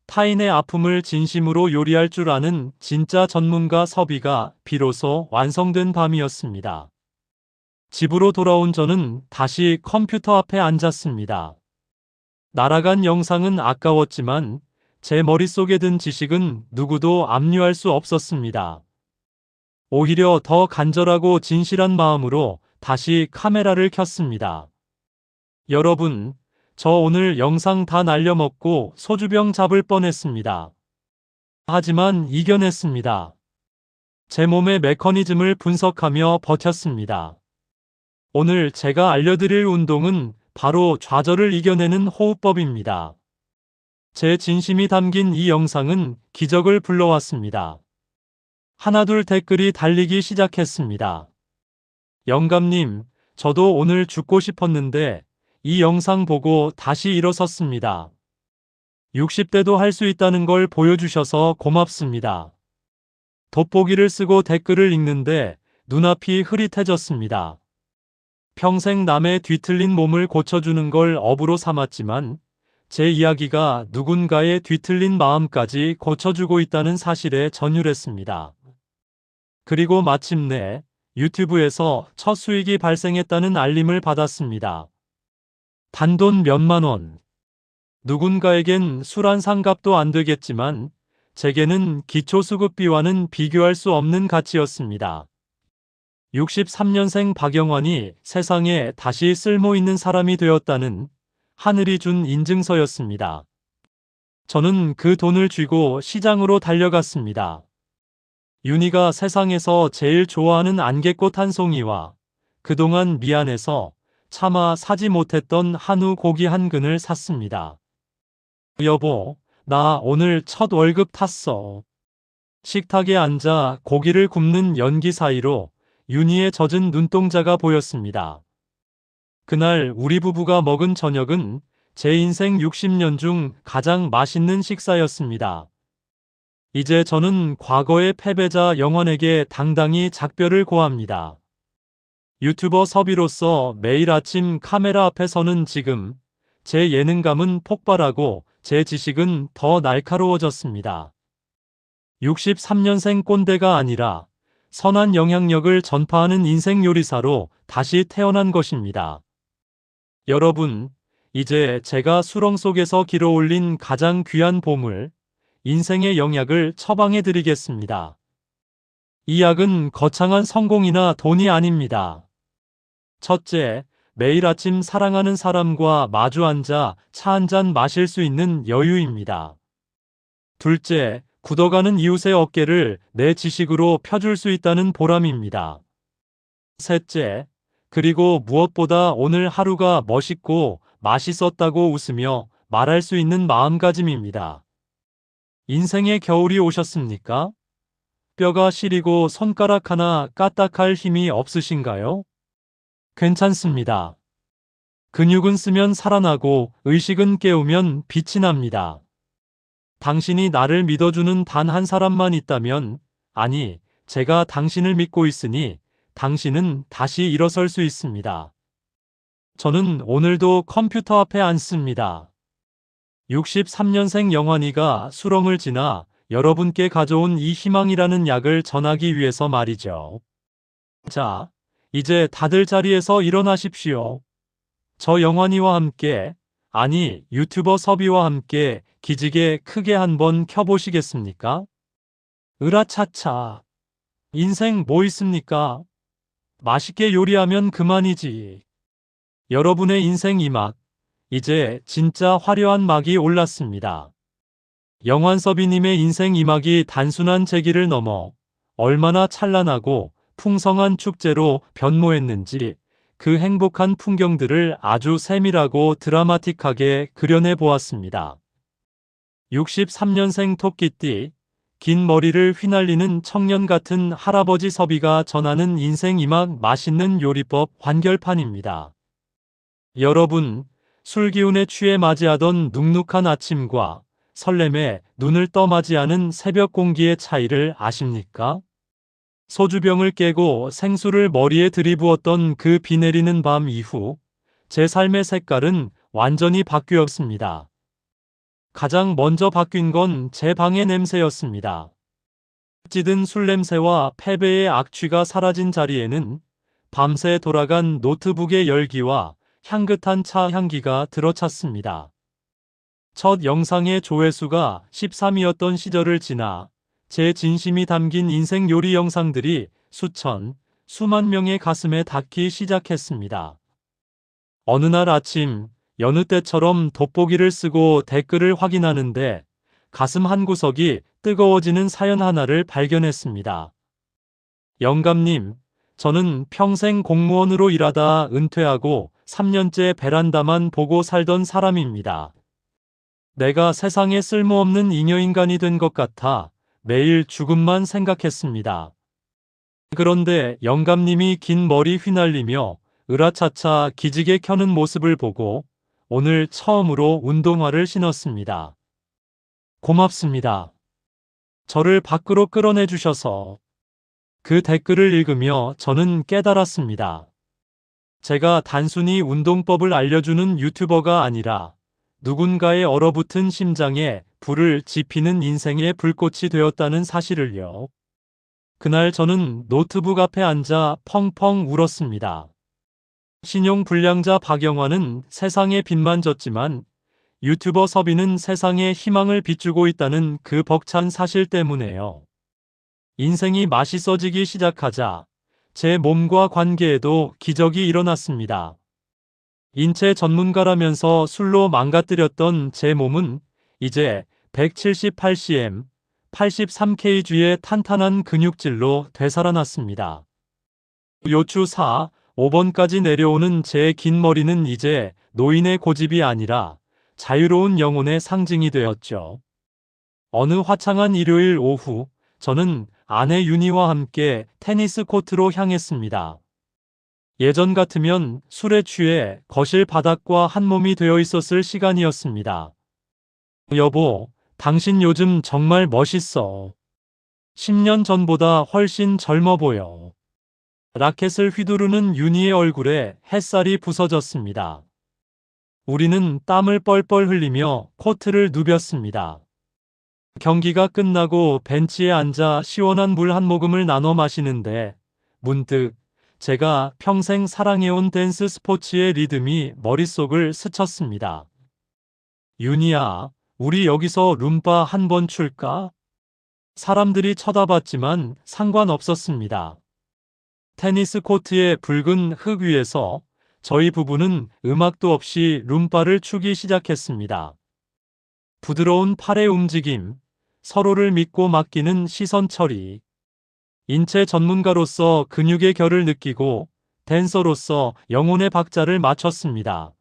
타인의 아픔을 진심으로 요리할 줄 아는 진짜 전문가 섭이가 비로소 완성된 밤이었습니다. 집으로 돌아온 저는 다시 컴퓨터 앞에 앉았습니다. 날아간 영상은 아까웠지만 제 머릿속에 든 지식은 누구도 압류할 수 없었습니다. 오히려 더 간절하고 진실한 마음으로 다시 카메라를 켰습니다. 여러분, 저 오늘 영상 다 날려먹고 소주병 잡을 뻔했습니다. 하지만 이겨냈습니다. 제 몸의 메커니즘을 분석하며 버텼습니다. 오늘 제가 알려드릴 운동은 바로 좌절을 이겨내는 호흡법입니다. 제 진심이 담긴 이 영상은 기적을 불러왔습니다. 하나둘 댓글이 달리기 시작했습니다. 영감님, 저도 오늘 죽고 싶었는데 이 영상 보고 다시 일어섰습니다. 60대도 할 수 있다는 걸 보여주셔서 고맙습니다. 돋보기를 쓰고 댓글을 읽는데 눈앞이 흐릿해졌습니다. 평생 남의 뒤틀린 몸을 고쳐주는 걸 업으로 삼았지만 제 이야기가 누군가의 뒤틀린 마음까지 고쳐주고 있다는 사실에 전율했습니다. 그리고 마침내 유튜브에서 첫 수익이 발생했다는 알림을 받았습니다. 단돈 몇만 원. 누군가에겐 술 한 상 값도 안 되겠지만 제게는 기초수급비와는 비교할 수 없는 가치였습니다. 63년생 박영환이 세상에 다시 쓸모있는 사람이 되었다는 하늘이 준 인증서였습니다. 저는 그 돈을 쥐고 시장으로 달려갔습니다. 윤희가 세상에서 제일 좋아하는 안개꽃 한 송이와 그동안 미안해서 차마 사지 못했던 한우 고기 한 근을 샀습니다. 여보, 나 오늘 첫 월급 탔어. 식탁에 앉아 고기를 굽는 연기 사이로 윤희의 젖은 눈동자가 보였습니다. 그날 우리 부부가 먹은 저녁은 제 인생 60년 중 가장 맛있는 식사였습니다. 이제 저는 과거의 패배자 영환에게 당당히 작별을 고합니다. 유튜버 섭이로서 매일 아침 카메라 앞에 서는 지금 제 예능감은 폭발하고 제 지식은 더 날카로워졌습니다. 63년생 꼰대가 아니라 선한 영향력을 전파하는 인생 요리사로 다시 태어난 것입니다. 여러분, 이제 제가 수렁 속에서 길어올린 가장 귀한 보물, 인생의 영약을 처방해 드리겠습니다. 이 약은 거창한 성공이나 돈이 아닙니다. 첫째, 매일 아침 사랑하는 사람과 마주 앉아 차 한 잔 마실 수 있는 여유입니다. 둘째, 굳어가는 이웃의 어깨를 내 지식으로 펴줄 수 있다는 보람입니다. 셋째, 그리고 무엇보다 오늘 하루가 멋있고 맛있었다고 웃으며 말할 수 있는 마음가짐입니다. 인생의 겨울이 오셨습니까? 뼈가 시리고 손가락 하나 까딱할 힘이 없으신가요? 괜찮습니다. 근육은 쓰면 살아나고 의식은 깨우면 빛이 납니다. 당신이 나를 믿어주는 단 한 사람만 있다면, 아니, 제가 당신을 믿고 있으니 당신은 다시 일어설 수 있습니다. 저는 오늘도 컴퓨터 앞에 앉습니다. 63년생 영환이가 수렁을 지나 여러분께 가져온 이 희망이라는 약을 전하기 위해서 말이죠. 자, 이제 다들 자리에서 일어나십시오. 저 영환이와 함께, 아니 유튜버 섭이와 함께 기지개 크게 한번 켜보시겠습니까? 으라차차. 인생 뭐 있습니까? 맛있게 요리하면 그만이지. 여러분의 인생 2막, 이제 진짜 화려한 막이 올랐습니다. 영환섭이님의 인생 2막이 단순한 재기를 넘어 얼마나 찬란하고 풍성한 축제로 변모했는지 그 행복한 풍경들을 아주 세밀하고 드라마틱하게 그려내 보았습니다. 63년생 토끼띠, 긴 머리를 휘날리는 청년 같은 할아버지 섭이가 전하는 인생 2막 맛있는 요리법 완결판입니다. 여러분, 술 기운에 취해 맞이하던 눅눅한 아침과 설렘에 눈을 떠맞이하는 새벽 공기의 차이를 아십니까? 소주병을 깨고 생수를 머리에 들이부었던 그 비 내리는 밤 이후 제 삶의 색깔은 완전히 바뀌었습니다. 가장 먼저 바뀐 건 제 방의 냄새였습니다. 찌든 술 냄새와 패배의 악취가 사라진 자리에는 밤새 돌아간 노트북의 열기와 향긋한 차 향기가 들어찼습니다. 첫 영상의 조회수가 13이었던 시절을 지나 제 진심이 담긴 인생 요리 영상들이 수천, 수만 명의 가슴에 닿기 시작했습니다. 어느 날 아침, 여느 때처럼 돋보기를 쓰고 댓글을 확인하는데 가슴 한구석이 뜨거워지는 사연 하나를 발견했습니다. 영감님, 저는 평생 공무원으로 일하다 은퇴하고 3년째 베란다만 보고 살던 사람입니다. 내가 세상에 쓸모없는 잉여인간이 된 것 같아 매일 죽음만 생각했습니다. 그런데 영감님이 긴 머리 휘날리며 으라차차 기지개 켜는 모습을 보고 오늘 처음으로 운동화를 신었습니다. 고맙습니다. 저를 밖으로 끌어내 주셔서. 그 댓글을 읽으며 저는 깨달았습니다. 제가 단순히 운동법을 알려주는 유튜버가 아니라 누군가의 얼어붙은 심장에 불을 지피는 인생의 불꽃이 되었다는 사실을요. 그날 저는 노트북 앞에 앉아 펑펑 울었습니다. 신용불량자 박영환은 세상에 빛만 졌지만 유튜버 섭이는 세상에 희망을 비추고 있다는 그 벅찬 사실 때문에요. 인생이 맛있어지기 시작하자 제 몸과 관계에도 기적이 일어났습니다. 인체 전문가라면서 술로 망가뜨렸던 제 몸은 이제 178cm, 83kg의 탄탄한 근육질로 되살아났습니다. 요추 4, 5번까지 내려오는 제 긴 머리는 이제 노인의 고집이 아니라 자유로운 영혼의 상징이 되었죠. 어느 화창한 일요일 오후, 저는 아내 윤희와 함께 테니스 코트로 향했습니다. 예전 같으면 술에 취해 거실 바닥과 한몸이 되어 있었을 시간이었습니다. 여보, 당신 요즘 정말 멋있어. 10년 전보다 훨씬 젊어 보여. 라켓을 휘두르는 윤희의 얼굴에 햇살이 부서졌습니다. 우리는 땀을 뻘뻘 흘리며 코트를 누볐습니다. 경기가 끝나고 벤치에 앉아 시원한 물 한 모금을 나눠 마시는데 문득 제가 평생 사랑해온 댄스 스포츠의 리듬이 머릿속을 스쳤습니다. 윤희야, 우리 여기서 룸바 한번 출까? 사람들이 쳐다봤지만 상관없었습니다. 테니스 코트의 붉은 흙 위에서 저희 부부는 음악도 없이 룸바를 추기 시작했습니다. 부드러운 팔의 움직임, 서로를 믿고 맡기는 시선 처리. 인체 전문가로서 근육의 결을 느끼고 댄서로서 영혼의 박자를 맞췄습니다.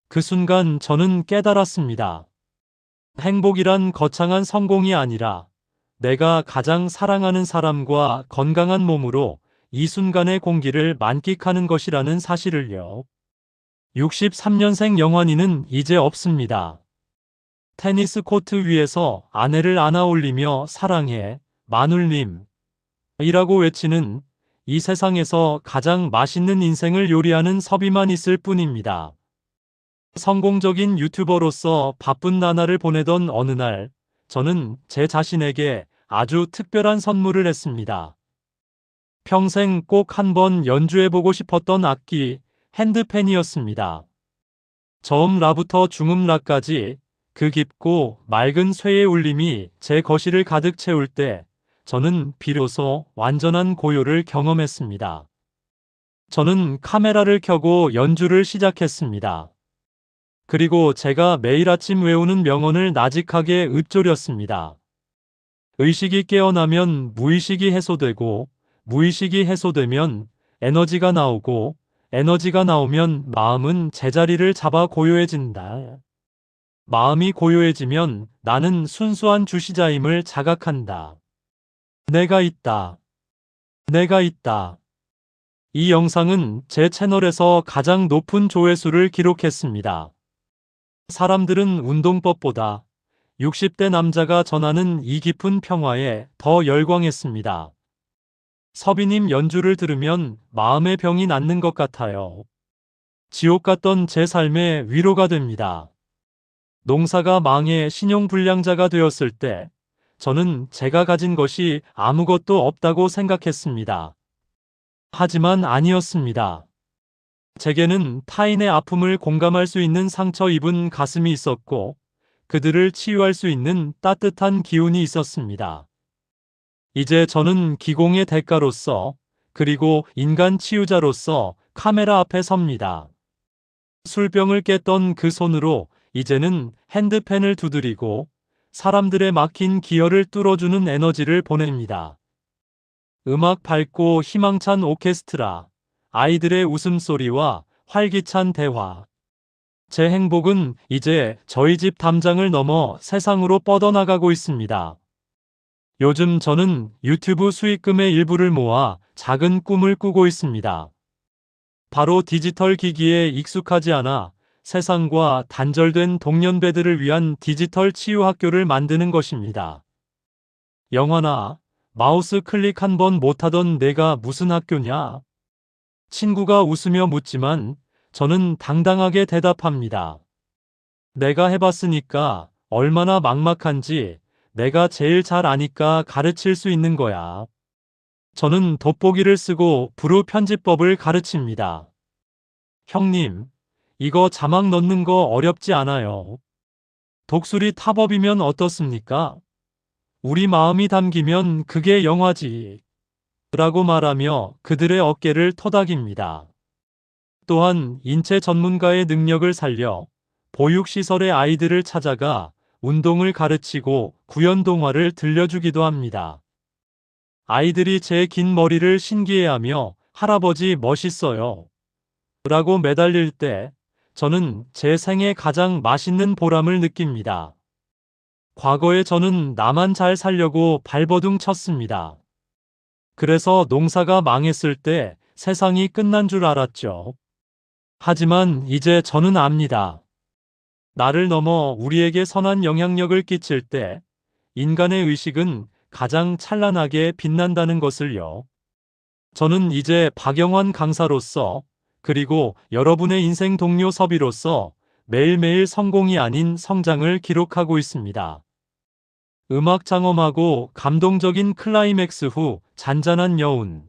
그 순간 저는 깨달았습니다. 행복이란 거창한 성공이 아니라 내가 가장 사랑하는 사람과 건강한 몸으로 이 순간의 공기를 만끽하는 것이라는 사실을요. 63년생 영환이는 이제 없습니다. 테니스 코트 위에서 아내를 안아 올리며 사랑해, 마눌님 이라고 외치는 이 세상에서 가장 맛있는 인생을 요리하는 섭이만 있을 뿐입니다. 성공적인 유튜버로서 바쁜 나날을 보내던 어느 날, 저는 제 자신에게 아주 특별한 선물을 했습니다. 평생 꼭 한번 연주해보고 싶었던 악기, 핸드펜이었습니다. 저음 라부터 중음 라까지 그 깊고 맑은 쇠의 울림이 제 거실을 가득 채울 때 저는 비로소 완전한 고요를 경험했습니다. 저는 카메라를 켜고 연주를 시작했습니다. 그리고 제가 매일 아침 외우는 명언을 나직하게 읊조렸습니다. 의식이 깨어나면 무의식이 해소되고, 무의식이 해소되면 에너지가 나오고, 에너지가 나오면 마음은 제자리를 잡아 고요해진다. 마음이 고요해지면 나는 순수한 주시자임을 자각한다. 내가 있다. 내가 있다. 이 영상은 제 채널에서 가장 높은 조회수를 기록했습니다. 사람들은 운동법보다 60대 남자가 전하는 이 깊은 평화에 더 열광했습니다. 서비님 연주를 들으면 마음의 병이 낫는 것 같아요. 지옥 같던 제 삶에 위로가 됩니다. 농사가 망해 신용불량자가 되었을 때 저는 제가 가진 것이 아무것도 없다고 생각했습니다. 하지만 아니었습니다. 제게는 타인의 아픔을 공감할 수 있는 상처 입은 가슴이 있었고 그들을 치유할 수 있는 따뜻한 기운이 있었습니다. 이제 저는 기공의 대가로서 그리고 인간 치유자로서 카메라 앞에 섭니다. 술병을 깼던 그 손으로 이제는 핸드펜을 두드리고 사람들의 막힌 기혈을 뚫어주는 에너지를 보냅니다. 음악 밝고 희망찬 오케스트라, 아이들의 웃음소리와 활기찬 대화. 제 행복은 이제 저희 집 담장을 넘어 세상으로 뻗어나가고 있습니다. 요즘 저는 유튜브 수익금의 일부를 모아 작은 꿈을 꾸고 있습니다. 바로 디지털 기기에 익숙하지 않아 세상과 단절된 동년배들을 위한 디지털 치유 학교를 만드는 것입니다. 영화나 마우스 클릭 한 번 못하던 내가 무슨 학교냐? 친구가 웃으며 묻지만 저는 당당하게 대답합니다. 내가 해봤으니까 얼마나 막막한지 내가 제일 잘 아니까 가르칠 수 있는 거야. 저는 돋보기를 쓰고 부루 편집법을 가르칩니다. 형님, 이거 자막 넣는 거 어렵지 않아요. 독수리 탑업이면 어떻습니까? 우리 마음이 담기면 그게 영화지. 라고 말하며 그들의 어깨를 토닥입니다. 또한 인체 전문가의 능력을 살려 보육시설의 아이들을 찾아가 운동을 가르치고 구연 동화를 들려주기도 합니다. 아이들이 제 긴 머리를 신기해하며 할아버지 멋있어요. 라고 매달릴 때 저는 제 생애 가장 맛있는 보람을 느낍니다. 과거에 저는 나만 잘 살려고 발버둥 쳤습니다. 그래서 농사가 망했을 때 세상이 끝난 줄 알았죠. 하지만 이제 저는 압니다. 나를 넘어 우리에게 선한 영향력을 끼칠 때 인간의 의식은 가장 찬란하게 빛난다는 것을요. 저는 이제 박영환 강사로서 그리고 여러분의 인생 동료 서비로서 매일매일 성공이 아닌 성장을 기록하고 있습니다. 음악 장엄하고 감동적인 클라이맥스 후 잔잔한 여운.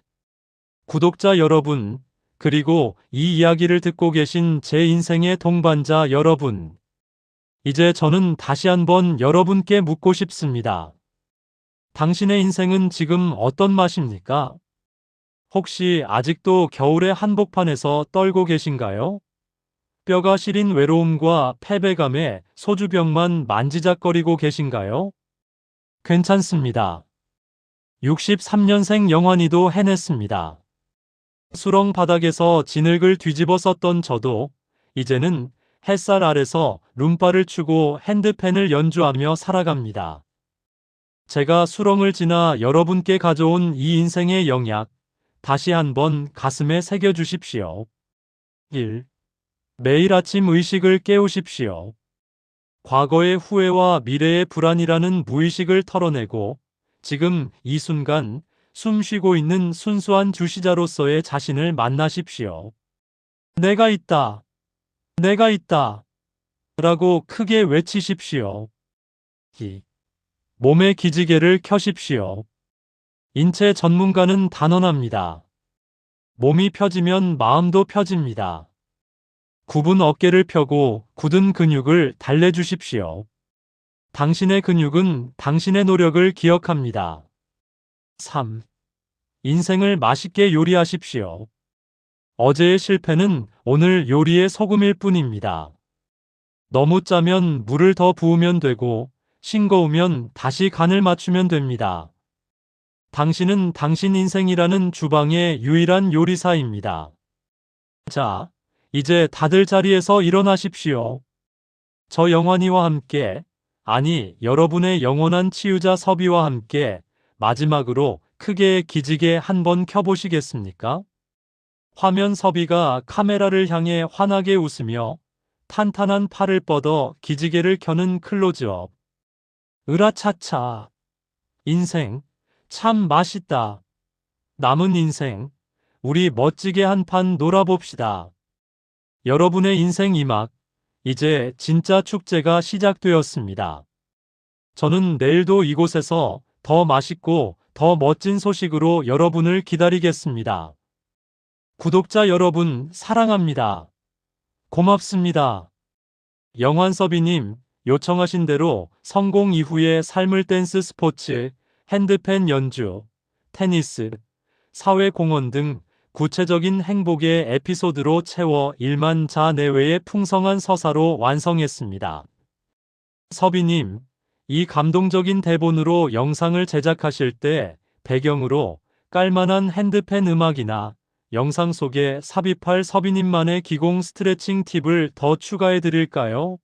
구독자 여러분, 그리고 이 이야기를 듣고 계신 제 인생의 동반자 여러분. 이제 저는 다시 한번 여러분께 묻고 싶습니다. 당신의 인생은 지금 어떤 맛입니까? 혹시 아직도 겨울의 한복판에서 떨고 계신가요? 뼈가 시린 외로움과 패배감에 소주병만 만지작거리고 계신가요? 괜찮습니다. 63년생 영환이도 해냈습니다. 수렁 바닥에서 진흙을 뒤집어 썼던 저도 이제는 햇살 아래서 룸바를 추고 핸드펜을 연주하며 살아갑니다. 제가 수렁을 지나 여러분께 가져온 이 인생의 영약, 다시 한번 가슴에 새겨주십시오. 1. 매일 아침 의식을 깨우십시오. 과거의 후회와 미래의 불안이라는 무의식을 털어내고 지금 이 순간 숨 쉬고 있는 순수한 주시자로서의 자신을 만나십시오. 내가 있다. 내가 있다. 라고 크게 외치십시오. 2. 몸의 기지개를 켜십시오. 인체 전문가는 단언합니다. 몸이 펴지면 마음도 펴집니다. 굽은 어깨를 펴고 굳은 근육을 달래주십시오. 당신의 근육은 당신의 노력을 기억합니다. 3. 인생을 맛있게 요리하십시오. 어제의 실패는 오늘 요리의 소금일 뿐입니다. 너무 짜면 물을 더 부으면 되고, 싱거우면 다시 간을 맞추면 됩니다. 당신은 당신 인생이라는 주방의 유일한 요리사입니다. 자, 이제 다들 자리에서 일어나십시오. 저 영환이와 함께, 아니, 여러분의 영원한 치유자 섭이와 함께 마지막으로 크게 기지개 한번 켜보시겠습니까? 화면 섭이가 카메라를 향해 환하게 웃으며 탄탄한 팔을 뻗어 기지개를 켜는 클로즈업. 으라차차. 인생, 참 맛있다. 남은 인생, 우리 멋지게 한판 놀아봅시다. 여러분의 인생 이막, 이제 진짜 축제가 시작되었습니다. 저는 내일도 이곳에서 더 맛있고 더 멋진 소식으로 여러분을 기다리겠습니다. 구독자 여러분, 사랑합니다. 고맙습니다. 영환서비님, 요청하신 대로 성공 이후의 삶을 댄스 스포츠, 핸드펜 연주, 테니스, 사회공헌 등 구체적인 행복의 에피소드로 채워 1만 자 내외의 풍성한 서사로 완성했습니다. 서비님, 이 감동적인 대본으로 영상을 제작하실 때 배경으로 깔만한 핸드펜 음악이나 영상 속에 삽입할 서비님만의 기공 스트레칭 팁을 더 추가해 드릴까요?